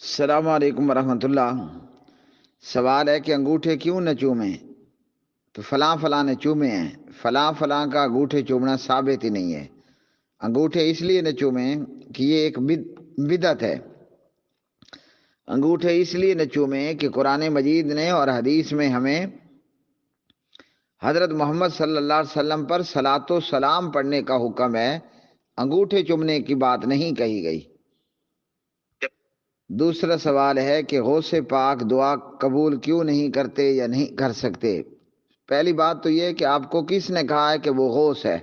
السلام علیکم ورحمۃ اللہ۔ سوال ہے کہ انگوٹھے کیوں نہ چومیں؟ تو فلاں فلاں نے چومے ہیں، فلاں فلاں کا انگوٹھے چومنا ثابت ہی نہیں ہے۔ انگوٹھے اس لیے نہ چومیں کہ یہ ایک بدعت ہے۔ انگوٹھے اس لیے نہ چومیں کہ قرآن مجید نے اور حدیث میں ہمیں حضرت محمد صلی اللہ علیہ وسلم پر صلاۃ و سلام پڑھنے کا حکم ہے، انگوٹھے چومنے کی بات نہیں کہی گئی۔ دوسرا سوال ہے کہ غوث پاک دعا قبول کیوں نہیں کرتے یا نہیں کر سکتے؟ پہلی بات تو یہ کہ آپ کو کس نے کہا ہے کہ وہ غوث ہے؟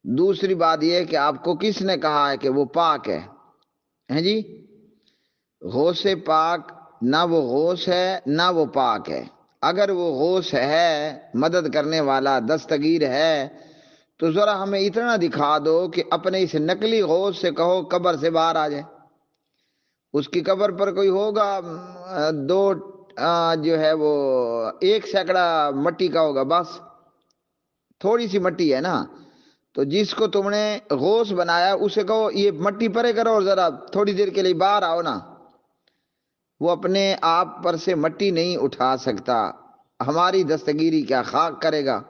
دوسری بات یہ کہ آپ کو کس نے کہا ہے کہ وہ پاک ہے؟ ہیں جی، غوث پاک نہ وہ غوث ہے نہ وہ پاک ہے۔ اگر وہ غوث ہے، مدد کرنے والا، دستگیر ہے، تو ذرا ہمیں اتنا دکھا دو کہ اپنے اس نقلی غوث سے کہو قبر سے باہر آ جائے۔ اس کی قبر پر کوئی ہوگا دو جو ہے وہ 1 سینکڑا مٹی کا ہوگا، بس تھوڑی سی مٹی ہے نا۔ تو جس کو تم نے غوث بنایا اسے کہو یہ مٹی پرے کرو اور ذرا تھوڑی دیر کے لیے باہر آؤ نا۔ وہ اپنے آپ پر سے مٹی نہیں اٹھا سکتا، ہماری دستگیری کیا خاک کرے گا؟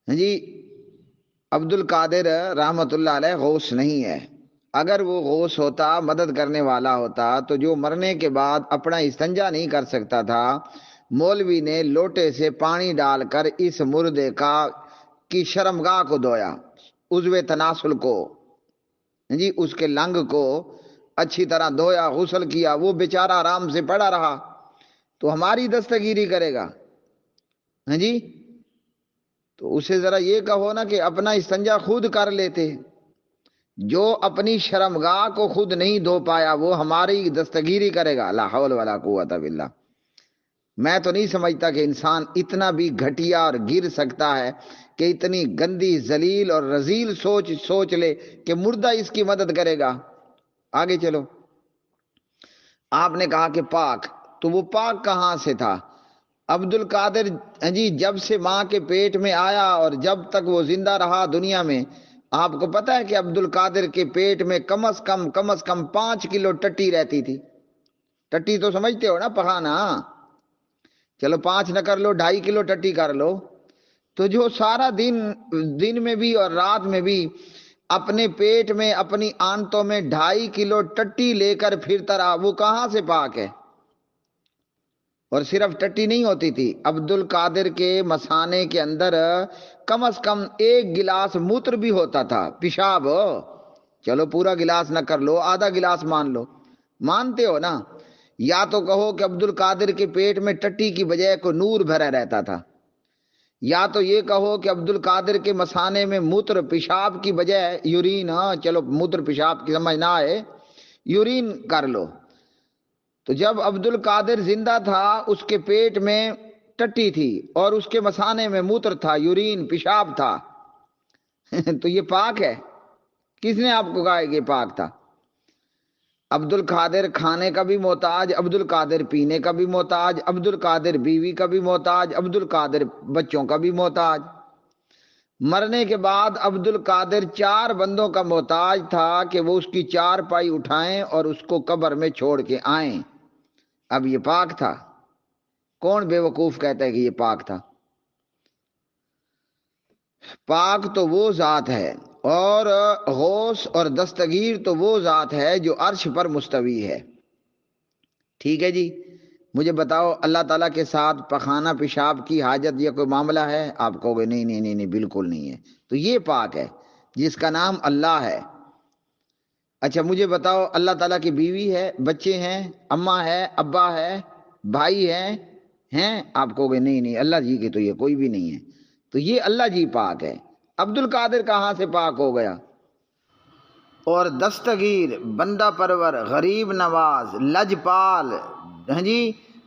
جی، عبد القادر رحمت اللہ علیہ غوث نہیں ہے۔ اگر وہ غوث ہوتا، مدد کرنے والا ہوتا، تو جو مرنے کے بعد اپنا استنجا نہیں کر سکتا تھا، مولوی نے لوٹے سے پانی ڈال کر اس مردے کی شرمگاہ کو دھویا، عضو تناسل کو، جی اس کے لنگ کو اچھی طرح دھویا، غسل کیا، وہ بیچارہ آرام سے پڑا رہا، تو ہماری دستگیری کرے گا؟ ہاں جی، تو اسے ذرا یہ کہو نا کہ اپنا استنجا خود کر لیتے۔ جو اپنی شرمگاہ کو خود نہیں دھو پایا وہ ہماری دستگیری کرے گا؟ لا حول ولا قوت باللہ۔ میں تو نہیں سمجھتا کہ انسان اتنا بھی گھٹیا اور گر سکتا ہے کہ اتنی گندی ذلیل اور رذیل سوچ لے کہ مردہ اس کی مدد کرے گا۔ آگے چلو، آپ نے کہا کہ پاک، تو وہ پاک کہاں سے تھا؟ عبد القادر جی جب سے ماں کے پیٹ میں آیا اور جب تک وہ زندہ رہا دنیا میں، آپ کو پتا ہے کہ عبد القادر کے پیٹ میں کم از کم 5 کلو ٹٹی رہتی تھی۔ ٹٹی تو سمجھتے ہو نا، پخانا؟ چلو 5 نہ کر لو، 2.5 کلو ٹٹی کر لو۔ تو جو سارا دن میں بھی اور رات میں بھی اپنے پیٹ میں، اپنی آنتوں میں 2.5 کلو ٹٹی لے کر پھرتا رہا، وہ کہاں سے پاک ہے؟ اور صرف ٹٹی نہیں ہوتی تھی، عبد القادر کے مثانے کے اندر کم از کم 1 گلاس موتر بھی ہوتا تھا، پیشاب۔ چلو پورا گلاس نہ کر لو، آدھا گلاس مان لو، مانتے ہو نا؟ یا تو کہو کہ عبد القادر کے پیٹ میں ٹٹی کی بجائے کو نور بھرا رہتا تھا، یا تو یہ کہو کہ عبد القادر کے مثانے میں موتر پیشاب کی بجائے یورین، ہاں چلو موتر پیشاب کی سمجھ نہ آئے، یورین کر لو۔ تو جب عبد القادر زندہ تھا اس کے پیٹ میں ٹٹی تھی اور اس کے مثانے میں موتر تھا، یورین، پیشاب تھا۔ تو یہ پاک ہے؟ کس نے آپ کو کہا کہ یہ پاک تھا؟ عبد القادر کھانے کا بھی محتاج، عبد القادر پینے کا بھی محتاج، عبد القادر بیوی کا بھی محتاج، عبد القادر بچوں کا بھی محتاج۔ مرنے کے بعد عبد القادر 4 بندوں کا محتاج تھا کہ وہ اس کی 4 پائی اٹھائیں اور اس کو قبر میں چھوڑ کے آئیں۔ اب یہ پاک تھا؟ کون بے وقوف کہتا ہے کہ یہ پاک تھا؟ پاک تو وہ ذات ہے، اور غوث اور دستگیر تو وہ ذات ہے جو عرش پر مستوی ہے۔ ٹھیک ہے جی، مجھے بتاؤ اللہ تعالیٰ کے ساتھ پخانہ پیشاب کی حاجت یا کوئی معاملہ ہے؟ آپ کہو گے نہیں نہیں نہیں نہیں، بالکل نہیں ہے۔ تو یہ پاک ہے جس کا نام اللہ ہے۔ اچھا مجھے بتاؤ اللہ تعالیٰ کی بیوی ہے، بچے ہیں، اماں ہے، ابا ہے، بھائی ہیں؟ آپ کہو گے نہیں نہیں، اللہ جی کے تو یہ کوئی بھی نہیں ہے۔ تو یہ اللہ جی پاک ہے۔ عبد القادر کہاں سے پاک ہو گیا؟ اور دستگیر، بندہ پرور، غریب نواز، لجپال، ہاں جی،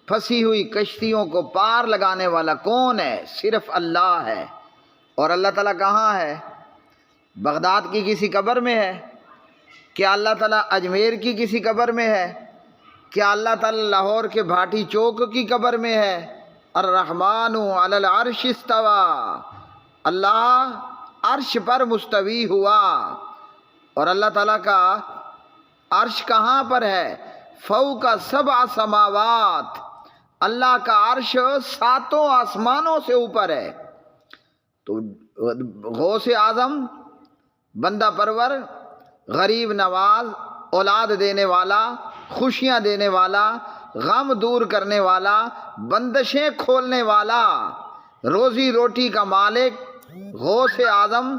پھنسی ہوئی کشتیوں کو پار لگانے والا کون ہے؟ صرف اللہ ہے۔ اور اللہ تعالیٰ کہاں ہے؟ بغداد کی کسی قبر میں ہے؟ کیا اللہ تعالیٰ اجمیر کی کسی قبر میں ہے؟ کیا اللہ تعالیٰ لاہور کے بھاٹی چوک کی قبر میں ہے؟ الرحمن علی العرش استوی، اللہ عرش پر مستوی ہوا۔ اور اللہ تعالیٰ کا عرش کہاں پر ہے؟ فوق سبع سماوات، اللہ کا عرش 7 آسمانوں سے اوپر ہے۔ تو غوث اعظم بندہ پرور، غریب نواز، اولاد دینے والا، خوشیاں دینے والا، غم دور کرنے والا، بندشیں کھولنے والا، روزی روٹی کا مالک غوث اعظم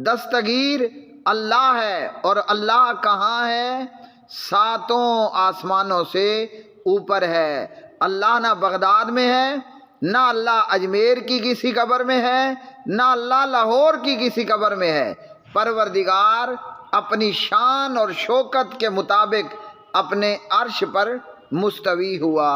دستگیر اللہ ہے۔ اور اللہ کہاں ہے؟ 7 آسمانوں سے اوپر ہے۔ اللہ نہ بغداد میں ہے، نہ اللہ اجمیر کی کسی قبر میں ہے، نہ اللہ لاہور کی کسی قبر میں ہے۔ پروردگار اپنی شان اور شوکت کے مطابق اپنے عرش پر مستوی ہوا۔